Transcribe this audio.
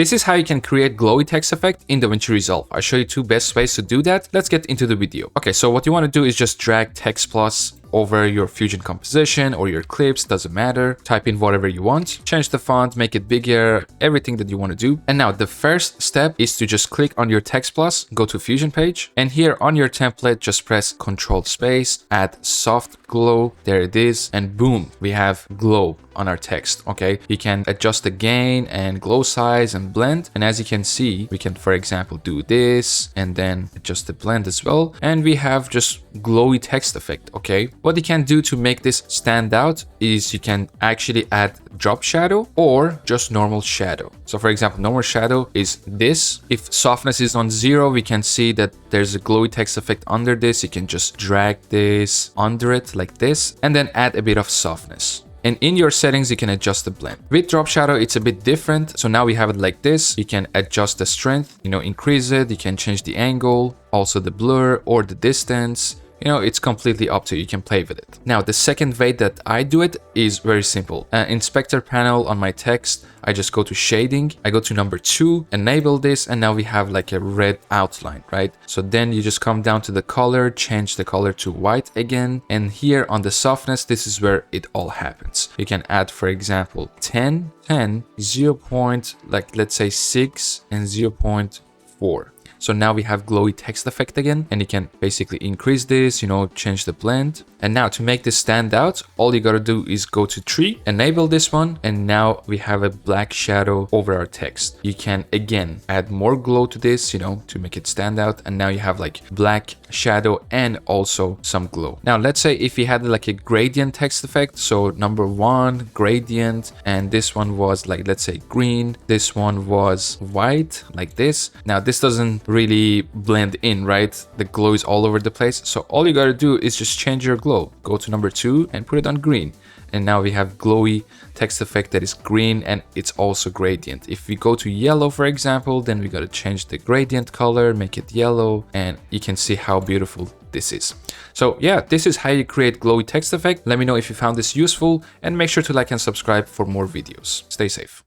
This is how you can create glowy text effect in DaVinci Resolve. I'll show you two best ways to do that. Let's get into the video. Okay, so what you want to do is just drag text plus over your Fusion composition or your clips, doesn't matter. Type in whatever you want, change the font, make it bigger, everything that you want to do. And now the first step is to just click on your text plus, go to Fusion page, and here on your template, just press Control space, add soft glow, there it is, and boom, we have glow on our text. Okay, you can adjust the gain and glow size and blend, and as you can see, we can, for example, do this and then adjust the blend as well, and we have just glowy text effect. Okay, what you can do to make this stand out is you can actually add drop shadow or just normal shadow. So for example, normal shadow is this. If softness is on 0, we can see that there's a glowy text effect under this. You can just drag this under it like this and then add a bit of softness. And in your settings, you can adjust the blend. With drop shadow, it's a bit different. So now we have it like this. You can adjust the strength, increase it. You can change the angle, also the blur or the distance. It's completely up to you. You can play with it. Now, the second way that I do it is very simple. Inspector panel on my text, I just go to shading. I go to number 2, enable this, and now we have like a red outline, right? So then you just come down to the color, change the color to white again. And here on the softness, this is where it all happens. You can add, for example, 10, 0. Let's say 6 and 0.4. So now we have glowy text effect again, and you can basically increase this, change the blend. And now to make this stand out, all you gotta do is go to 3, enable this one, and now we have a black shadow over our text. You can again add more glow to this, to make it stand out. And now you have like black shadow and also some glow. Now let's say if we had like a gradient text effect, so number 1 gradient, and this one was like, let's say green, this one was white like this. Now this doesn't really blend in, right? The glow is all over the place. So all you gotta do is just change your glow. Go to number 2 and put it on green. And now we have glowy text effect that is green and it's also gradient. If we go to yellow, for example, then we got to change the gradient color, make it yellow, and you can see how beautiful this is. So yeah, this is how you create glowy text effect. Let me know if you found this useful and make sure to like and subscribe for more videos. Stay safe.